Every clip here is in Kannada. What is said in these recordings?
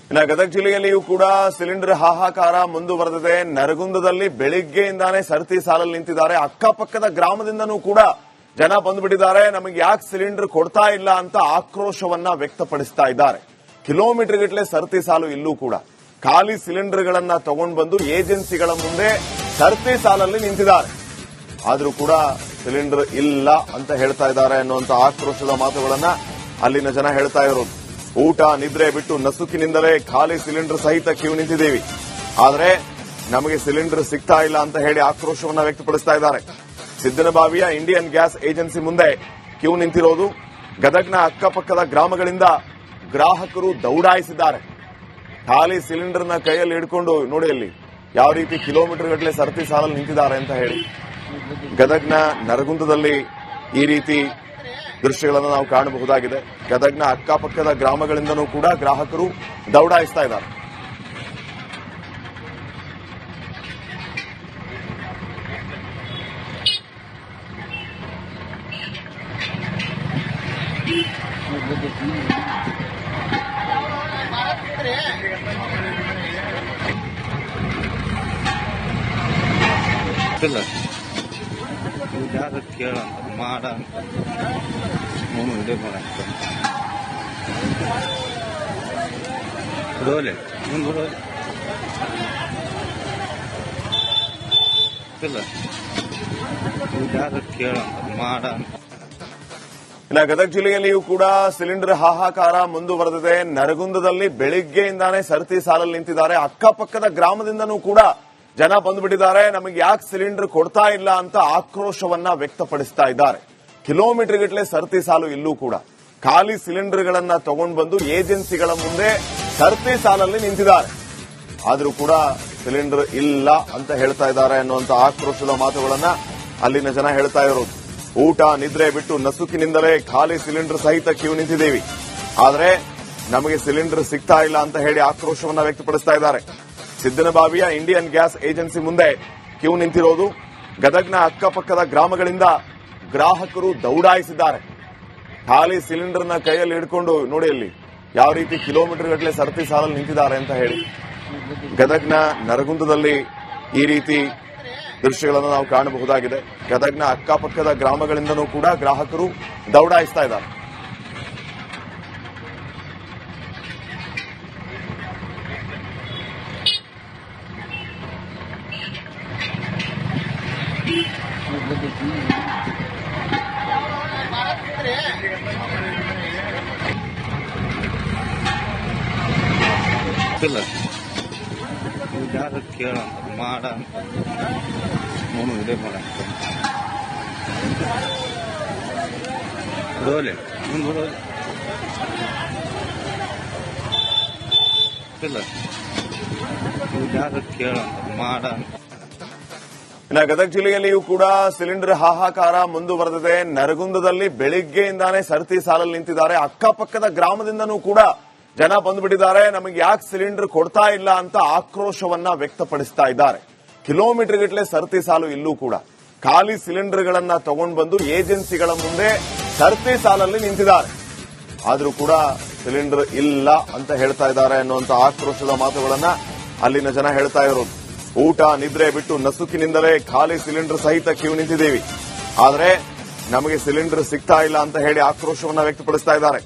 ಇನ್ನು ಗದಗ ಜಿಲ್ಲೆಯಲ್ಲಿಯೂ ಕೂಡ ಸಿಲಿಂಡರ್ ಹಾಹಾಕಾರ ಮುಂದುವರೆದಿದೆ. ನರಗುಂದದಲ್ಲಿ ಬೆಳಿಗ್ಗೆಯಿಂದಾನೇ ಸರತಿ ಸಾಲಲ್ಲಿ ನಿಂತಿದ್ದಾರೆ. ಅಕ್ಕಪಕ್ಕದ ಗ್ರಾಮದಿಂದನೂ ಕೂಡ ಜನ ಬಂದ್ಬಿಟ್ಟಿದ್ದಾರೆ. ನಮಗೆ ಯಾಕೆ ಸಿಲಿಂಡರ್ ಕೊಡ್ತಾ ಇಲ್ಲ ಅಂತ ಆಕ್ರೋಶವನ್ನ ವ್ಯಕ್ತಪಡಿಸ್ತಾ ಇದ್ದಾರೆ. ಕಿಲೋಮೀಟರ್ ಗಟ್ಟಲೆ ಸರತಿ ಸಾಲು ಇಲ್ಲೂ ಕೂಡ ಖಾಲಿ ಸಿಲಿಂಡರ್ಗಳನ್ನ ತಗೊಂಡು ಬಂದು ಏಜೆನ್ಸಿಗಳ ಮುಂದೆ ಸರತಿ ಸಾಲಲ್ಲಿ ನಿಂತಿದ್ದಾರೆ. ಆದ್ರೂ ಕೂಡ ಸಿಲಿಂಡರ್ ಇಲ್ಲ ಅಂತ ಹೇಳ್ತಾ ಇದ್ದಾರೆ ಅನ್ನುವಂತ ಆಕ್ರೋಶದ ಮಾತುಗಳನ್ನ ಅಲ್ಲಿನ ಜನ ಹೇಳ್ತಾ ಇರೋದು. ಊಟ ನಿದ್ರೆ ಬಿಟ್ಟು ನಸುಕಿನಿಂದಲೇ ಖಾಲಿ ಸಿಲಿಂಡರ್ ಸಹಿತ ಕ್ಯೂ ನಿಂತಿದ್ದೀವಿ, ಆದ್ರೆ ನಮಗೆ ಸಿಲಿಂಡರ್ ಸಿಗ್ತಾ ಇಲ್ಲ ಅಂತ ಹೇಳಿ ಆಕ್ರೋಶವನ್ನ ವ್ಯಕ್ತಪಡಿಸ್ತಾ ಇದ್ದಾರೆ. ಸಿದ್ದನಬಾವಿಯ ಇಂಡಿಯನ್ ಗ್ಯಾಸ್ ಏಜೆನ್ಸಿ ಮುಂದೆ ಕ್ಯೂ ನಿಂತಿರೋದು. ಗದಗ್ನ ಅಕ್ಕಪಕ್ಕದ ಗ್ರಾಮಗಳಿಂದ ಗ್ರಾಹಕರು ದೌಡಾಯಿಸಿದ್ದಾರೆ. ಖಾಲಿ ಸಿಲಿಂಡರ್ನ ಕೈಯಲ್ಲಿ ಹಿಡ್ಕೊಂಡು ನೋಡಿ ಅಲ್ಲಿ ಯಾವ ರೀತಿ ಕಿಲೋಮೀಟರ್ ಗಟ್ಟಲೆ ಸರತಿ ಸಾಲಲ್ಲಿ ನಿಂತಿದ್ದಾರೆ ಅಂತ ಹೇಳಿ. ಗದಗ್ನ ನರಗುಂದದಲ್ಲಿ ಈ ರೀತಿ ದೃಶ್ಯಗಳನ್ನು ನಾವು ಕಾಣಬಹುದಾಗಿದೆ. ಗದಗ್ನ ಅಕ್ಕಪಕ್ಕದ ಗ್ರಾಮಗಳಿಂದನೂ ಕೂಡ ಗ್ರಾಹಕರು ದೌಡಾಯಿಸ್ತಾ ಇದ್ದಾರೆ. ಕೇಳ ಮಾಡ ಇದೇ ಮಾಡ ಬಿಡೋಲೆ ಮುಂದೆ ಕೇಳ ಮಾಡ. ಇನ್ನು ಗದಗ ಜಿಲ್ಲೆಯಲ್ಲಿಯೂ ಕೂಡ ಸಿಲಿಂಡರ್ ಹಾಹಾಕಾರ ಮುಂದುವರೆದಿದೆ. ನರಗುಂದದಲ್ಲಿ ಬೆಳಿಗ್ಗೆಯಿಂದಾನೇ ಸರತಿ ಸಾಲಲ್ಲಿ ನಿಂತಿದ್ದಾರೆ. ಅಕ್ಕಪಕ್ಕದ ಗ್ರಾಮದಿಂದನೂ ಕೂಡ ಜನ ಬಂದ್ಬಿಟ್ಟಿದ್ದಾರೆ. ನಮಗೆ ಯಾಕೆ ಸಿಲಿಂಡರ್ ಕೊಡ್ತಾ ಇಲ್ಲ ಅಂತ ಆಕ್ರೋಶವನ್ನ ವ್ಯಕ್ತಪಡಿಸ್ತಾ ಇದ್ದಾರೆ. ಕಿಲೋಮೀಟರ್ ಗಟ್ಟಲೆ ಸರತಿ ಸಾಲು ಇಲ್ಲೂ ಕೂಡ ಖಾಲಿ ಸಿಲಿಂಡರ್ಗಳನ್ನ ತಗೊಂಡು ಬಂದು ಏಜೆನ್ಸಿಗಳ ಮುಂದೆ ಸರತಿ ಸಾಲಲ್ಲಿ ನಿಂತಿದ್ದಾರೆ. ಆದ್ರೂ ಕೂಡ ಸಿಲಿಂಡರ್ ಇಲ್ಲ ಅಂತ ಹೇಳ್ತಾ ಇದ್ದಾರೆ ಅನ್ನುವಂತ ಆಕ್ರೋಶದ ಮಾತುಗಳನ್ನ ಅಲ್ಲಿನ ಜನ ಹೇಳ್ತಾ ಇರೋದು. ಊಟ ನಿದ್ರೆ ಬಿಟ್ಟು ನಸುಕಿನಿಂದಲೇ ಖಾಲಿ ಸಿಲಿಂಡರ್ ಸಹಿತ ಕ್ಯೂ ನಿಂತಿದ್ದೀವಿ, ಆದ್ರೆ ನಮಗೆ ಸಿಲಿಂಡರ್ ಸಿಗ್ತಾ ಇಲ್ಲ ಅಂತ ಹೇಳಿ ಆಕ್ರೋಶವನ್ನ ವ್ಯಕ್ತಪಡಿಸ್ತಾ ಇದ್ದಾರೆ. ಸಿದ್ದನಬಾವಿಯ ಇಂಡಿಯನ್ ಗ್ಯಾಸ್ ಏಜೆನ್ಸಿ ಮುಂದೆ ಕ್ಯೂ ನಿಂತಿರೋದು. ಗದಗ್ನ ಅಕ್ಕಪಕ್ಕದ ಗ್ರಾಮಗಳಿಂದ ಗ್ರಾಹಕರು ದೌಡಾಯಿಸಿದ್ದಾರೆ. ಖಾಲಿ ಸಿಲಿಂಡರ್ನ ಕೈಯಲ್ಲಿ ಹಿಡ್ಕೊಂಡು ನೋಡಿ ಅಲ್ಲಿ ಯಾವ ರೀತಿ ಕಿಲೋಮೀಟರ್ ಗಟ್ಟಲೆ ಸರತಿ ಸಾಲಲ್ಲಿ ನಿಂತಿದ್ದಾರೆ ಅಂತ ಹೇಳಿ. ಗದಗ್ನ ನರಗುಂದದಲ್ಲಿ ಈ ರೀತಿ ದೃಶ್ಯಗಳನ್ನು ನಾವು ಕಾಣಬಹುದಾಗಿದೆ. ಗದಗ್ನ ಅಕ್ಕಪಕ್ಕದ ಗ್ರಾಮಗಳಿಂದನೂ ಕೂಡ ಗ್ರಾಹಕರು ದೌಡಾಯಿಸ್ತಾ ಇದ್ದಾರೆ. ಕೇಳ ಮಾಡ ಇದೇ ಮಾಡ ಬಿಡೋಲೆ ಮುಂದೆ ಕೇಳ ಮಾಡ. ಇನ್ನು ಗದಗ ಜಿಲ್ಲೆಯಲ್ಲಿಯೂ ಕೂಡ ಸಿಲಿಂಡರ್ ಹಾಹಾಕಾರ ಮುಂದುವರೆದಿದೆ. ನರಗುಂದದಲ್ಲಿ ಬೆಳಿಗ್ಗೆಯಿಂದಾನೇ ಸರತಿ ಸಾಲಲ್ಲಿ ನಿಂತಿದ್ದಾರೆ. ಅಕ್ಕಪಕ್ಕದ ಗ್ರಾಮದಿಂದನೂ ಕೂಡ ಜನ ಬಂದ್ಬಿಟ್ಟಿದ್ದಾರೆ. ನಮಗೆ ಯಾಕೆ ಸಿಲಿಂಡರ್ ಕೊಡ್ತಾ ಇಲ್ಲ ಅಂತ ಆಕ್ರೋಶವನ್ನ ವ್ಯಕ್ತಪಡಿಸ್ತಾ ಇದ್ದಾರೆ. ಕಿಲೋಮೀಟರ್ ಗಟ್ಟಲೆ ಸರತಿ ಸಾಲು ಇಲ್ಲೂ ಕೂಡ ಖಾಲಿ ಸಿಲಿಂಡರ್ಗಳನ್ನ ತಗೊಂಡು ಬಂದು ಏಜೆನ್ಸಿಗಳ ಮುಂದೆ ಸರತಿ ಸಾಲಲ್ಲಿ ನಿಂತಿದ್ದಾರೆ. ಆದ್ರೂ ಕೂಡ ಸಿಲಿಂಡರ್ ಇಲ್ಲ ಅಂತ ಹೇಳ್ತಾ ಇದ್ದಾರೆ ಅನ್ನುವಂತ ಆಕ್ರೋಶದ ಮಾತುಗಳನ್ನ ಅಲ್ಲಿನ ಜನ ಹೇಳ್ತಾ ಇರೋದು. ಊಟ ನಿದ್ರೆ ಬಿಟ್ಟು ನಸುಕಿನಿಂದಲೇ ಖಾಲಿ ಸಿಲಿಂಡರ್ ಸಹಿತ ಕ್ಯೂ ನಿಂತಿದ್ದೀವಿ, ಆದ್ರೆ ನಮಗೆ ಸಿಲಿಂಡರ್ ಸಿಗ್ತಾ ಇಲ್ಲ ಅಂತ ಹೇಳಿ ಆಕ್ರೋಶವನ್ನ ವ್ಯಕ್ತಪಡಿಸ್ತಾ ಇದ್ದಾರೆ.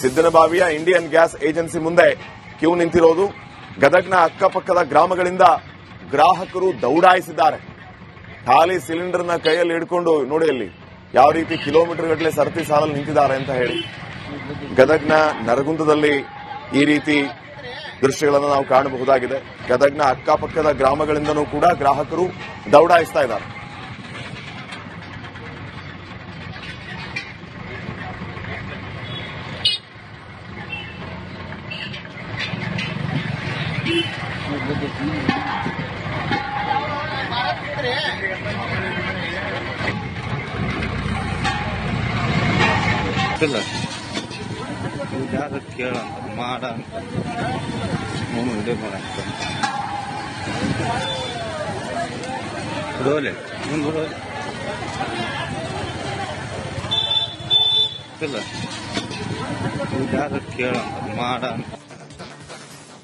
ಸಿದ್ದನಬಾವಿಯ ಇಂಡಿಯನ್ ಗ್ಯಾಸ್ ಏಜೆನ್ಸಿ ಮುಂದೆ ಕ್ಯೂ ನಿಂತಿರೋದು. ಗದಗ್ನ ಅಕ್ಕಪಕ್ಕದ ಗ್ರಾಮಗಳಿಂದ ಗ್ರಾಹಕರು ದೌಡಾಯಿಸಿದ್ದಾರೆ. ಖಾಲಿ ಸಿಲಿಂಡರ್ನ ಕೈಯಲ್ಲಿ ಹಿಡ್ಕೊಂಡು ನೋಡಿ ಅಲ್ಲಿ ಯಾವ ರೀತಿ ಕಿಲೋಮೀಟರ್ ಗಟ್ಟಲೆ ಸರತಿ ಸಾಲಲ್ಲಿ ನಿಂತಿದ್ದಾರೆ ಅಂತ ಹೇಳಿ. ಗದಗ್ನ ನರಗುಂದದಲ್ಲಿ ಈ ರೀತಿ ದೃಶ್ಯಗಳನ್ನು ನಾವು ಕಾಣಬಹುದಾಗಿದೆ. ಗದಗ್ನ ಅಕ್ಕಪಕ್ಕದ ಗ್ರಾಮಗಳಿಂದನೂ ಕೂಡ ಗ್ರಾಹಕರು ದೌಡಾಯಿಸ್ತಾ ಇದ್ದಾರೆ. ಕೇಳ ಮಾಡ ಇದೇ ಮಾಡ ಬಿಡೋಲೆ ಮುಂದೆ ಕೇಳ ಮಾಡ.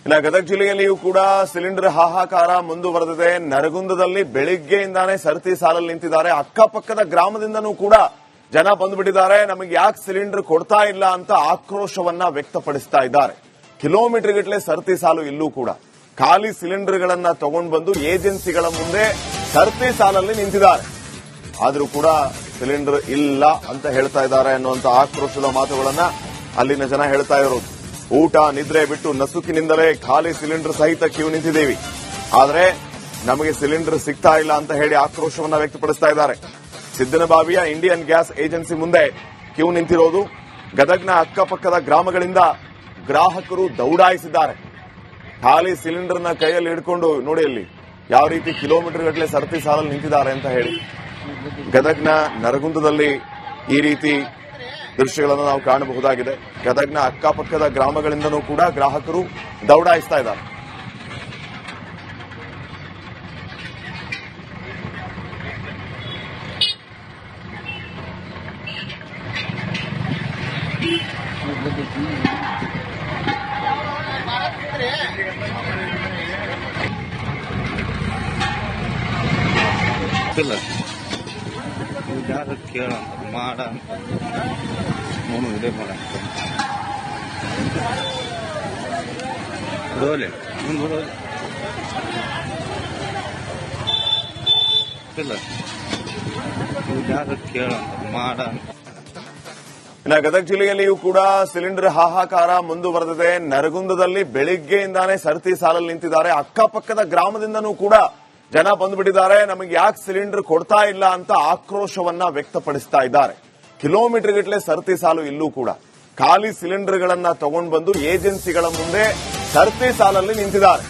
ಇನ್ನು ಗದಗ ಜಿಲ್ಲೆಯಲ್ಲಿಯೂ ಕೂಡ ಸಿಲಿಂಡರ್ ಹಾಹಾಕಾರ ಮುಂದುವರೆದಿದೆ. ನರಗುಂದದಲ್ಲಿ ಬೆಳಿಗ್ಗೆಯಿಂದಾನೇ ಸರತಿ ಸಾಲಲ್ಲಿ ನಿಂತಿದ್ದಾರೆ. ಅಕ್ಕಪಕ್ಕದ ಗ್ರಾಮದಿಂದನೂ ಕೂಡ ಜನ ಬಂದ್ಬಿಟ್ಟಿದ್ದಾರೆ. ನಮಗೆ ಯಾಕೆ ಸಿಲಿಂಡರ್ ಕೊಡ್ತಾ ಇಲ್ಲ ಅಂತ ಆಕ್ರೋಶವನ್ನ ವ್ಯಕ್ತಪಡಿಸ್ತಾ ಇದ್ದಾರೆ. ಕಿಲೋಮೀಟರ್ ಗಟ್ಟಲೆ ಸರತಿ ಸಾಲು ಇಲ್ಲೂ ಕೂಡ ಖಾಲಿ ಸಿಲಿಂಡರ್ಗಳನ್ನ ತಗೊಂಡು ಬಂದು ಏಜೆನ್ಸಿಗಳ ಮುಂದೆ ಸರತಿ ಸಾಲಲ್ಲಿ ನಿಂತಿದ್ದಾರೆ. ಆದರೂ ಕೂಡ ಸಿಲಿಂಡರ್ ಇಲ್ಲ ಅಂತ ಹೇಳ್ತಾ ಇದ್ದಾರೆ ಅನ್ನುವಂತ ಆಕ್ರೋಶದ ಮಾತುಗಳನ್ನ ಅಲ್ಲಿನ ಜನ ಹೇಳ್ತಾ ಇರೋದು. ಊಟ ನಿದ್ರೆ ಬಿಟ್ಟು ನಸುಕಿನಿಂದಲೇ ಖಾಲಿ ಸಿಲಿಂಡರ್ ಸಹಿತ ಕ್ಯೂ ನಿಂತಿದ್ದೀವಿ, ಆದ್ರೆ ನಮಗೆ ಸಿಲಿಂಡರ್ ಸಿಗ್ತಾ ಇಲ್ಲ ಅಂತ ಹೇಳಿ ಆಕ್ರೋಶವನ್ನ ವ್ಯಕ್ತಪಡಿಸ್ತಾ ಇದ್ದಾರೆ. ಸಿದ್ದನಬಾವಿಯ ಇಂಡಿಯನ್ ಗ್ಯಾಸ್ ಏಜೆನ್ಸಿ ಮುಂದೆ ಕ್ಯೂ ನಿಂತಿರೋದು. ಗದಗ್ನ ಅಕ್ಕಪಕ್ಕದ ಗ್ರಾಮಗಳಿಂದ ಗ್ರಾಹಕರು ದೌಡಾಯಿಸಿದ್ದಾರೆ. ಖಾಲಿ ಸಿಲಿಂಡರ್ನ ಕೈಯಲ್ಲಿ ಹಿಡ್ಕೊಂಡು ನೋಡಿ ಅಲ್ಲಿ ಯಾವ ರೀತಿ ಕಿಲೋಮೀಟರ್ ಗಟ್ಟಲೆ ಸರತಿ ಸಾಲಲ್ಲಿ ನಿಂತಿದ್ದಾರೆ ಅಂತ ಹೇಳಿ. ಗದಗ್ನ ನರಗುಂದದಲ್ಲಿ ಈ ರೀತಿ ದೃಶ್ಯಗಳನ್ನು ನಾವು ಕಾಣಬಹುದಾಗಿದೆ. ಗದಗ್ನ ಅಕ್ಕಪಕ್ಕದ ಗ್ರಾಮಗಳಿಂದನೂ ಕೂಡ ಗ್ರಾಹಕರು ದೌಡಾಯಿಸ್ತಾ ಇದ್ದಾರೆ. ಇಲ್ಲ ಯಾರು ಕೇಳ ಮಾಡ ನೋಡು ಇದೇ ಮಾಡ ಬಿಡೋಲೆ ಮುಂದೆ ಬಿಡೋಲೆ ಇಲ್ಲ ಯಾರು ಕೇಳ ಮಾಡ ಇನ್ನು ಗದಗ ಜಿಲ್ಲೆಯಲ್ಲಿಯೂ ಕೂಡ ಸಿಲಿಂಡರ್ ಹಾಹಾಕಾರ ಮುಂದುವರೆದಿದೆ. ನರಗುಂದದಲ್ಲಿ ಬೆಳಿಗ್ಗೆಯಿಂದಾನೇ ಸರತಿ ಸಾಲಲ್ಲಿ ನಿಂತಿದ್ದಾರೆ. ಅಕ್ಕಪಕ್ಕದ ಗ್ರಾಮದಿಂದನೂ ಕೂಡ ಜನ ಬಂದ್ಬಿಟ್ಟಿದ್ದಾರೆ. ನಮಗೆ ಯಾಕೆ ಸಿಲಿಂಡರ್ ಕೊಡ್ತಾ ಇಲ್ಲ ಅಂತ ಆಕ್ರೋಶವನ್ನ ವ್ಯಕ್ತಪಡಿಸ್ತಾ ಇದ್ದಾರೆ. ಕಿಲೋಮೀಟರ್ ಗಟ್ಟಲೆ ಸರತಿ ಸಾಲು ಇಲ್ಲೂ ಕೂಡ ಖಾಲಿ ಸಿಲಿಂಡರ್ಗಳನ್ನ ತಗೊಂಡು ಬಂದು ಏಜೆನ್ಸಿಗಳ ಮುಂದೆ ಸರತಿ ಸಾಲಲ್ಲಿ ನಿಂತಿದ್ದಾರೆ.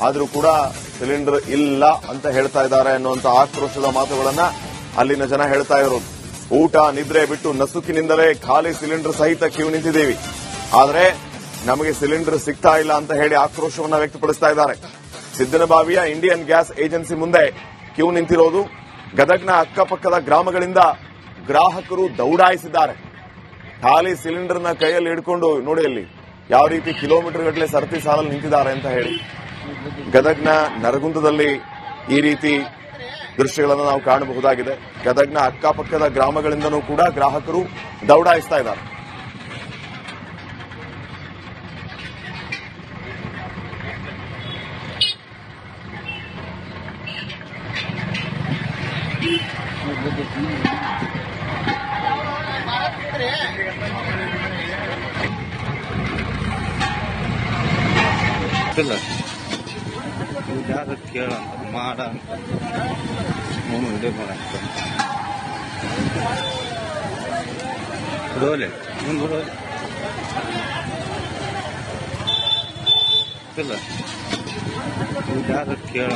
ಆದರೂ ಕೂಡ ಸಿಲಿಂಡರ್ ಇಲ್ಲ ಅಂತ ಹೇಳ್ತಾ ಇದ್ದಾರೆ ಅನ್ನುವಂತ ಆಕ್ರೋಶದ ಮಾತುಗಳನ್ನ ಅಲ್ಲಿನ ಜನ ಹೇಳ್ತಾ ಇರೋದು. ಊಟ ನಿದ್ರೆ ಬಿಟ್ಟು ನಸುಕಿನಿಂದಲೇ ಖಾಲಿ ಸಿಲಿಂಡರ್ ಸಹಿತ ಕ್ಯೂ ನಿಂತಿದ್ದೀವಿ, ಆದ್ರೆ ನಮಗೆ ಸಿಲಿಂಡರ್ ಸಿಗ್ತಾ ಇಲ್ಲ ಅಂತ ಹೇಳಿ ಆಕ್ರೋಶವನ್ನ ವ್ಯಕ್ತಪಡಿಸ್ತಾ ಇದ್ದಾರೆ. ಸಿದ್ದನಬಾವಿಯ ಇಂಡಿಯನ್ ಗ್ಯಾಸ್ ಏಜೆನ್ಸಿ ಮುಂದೆ ಕ್ಯೂ ನಿಂತಿರೋದು. ಗದಗ್ನ ಅಕ್ಕಪಕ್ಕದ ಗ್ರಾಮಗಳಿಂದ ಗ್ರಾಹಕರು ದೌಡಾಯಿಸಿದ್ದಾರೆ. ಖಾಲಿ ಸಿಲಿಂಡರ್ನ ಕೈಯಲ್ಲಿ ಹಿಡ್ಕೊಂಡು ನೋಡಿ ಅಲ್ಲಿ ಯಾವ ರೀತಿ ಕಿಲೋಮೀಟರ್ ಗಟ್ಟಲೆ ಸರತಿ ಸಾಲಲ್ಲಿ ನಿಂತಿದ್ದಾರೆ ಅಂತ ಹೇಳಿ. ಗದಗ್ನ ನರಗುಂದದಲ್ಲಿ ಈ ರೀತಿ ದೃಶ್ಯಗಳನ್ನು ನಾವು ಕಾಣಬಹುದಾಗಿದೆ. ಗದಗ್ನ ಅಕ್ಕಪಕ್ಕದ ಗ್ರಾಮಗಳಿಂದನೂ ಕೂಡ ಗ್ರಾಹಕರು ದೌಡಾಯಿಸ್ತಾ ಇದ್ದಾರೆ. ಇಲ್ಲ ಯಾರು ಕೇಳ ಮಾಡ ನೋಡು ಇದೇ ಮಾಡ ಬಿಡೋಲೆ ಮುಂದೆ ಬಿಡೋಲೆ ಇಲ್ಲ ಯಾರು ಕೇಳ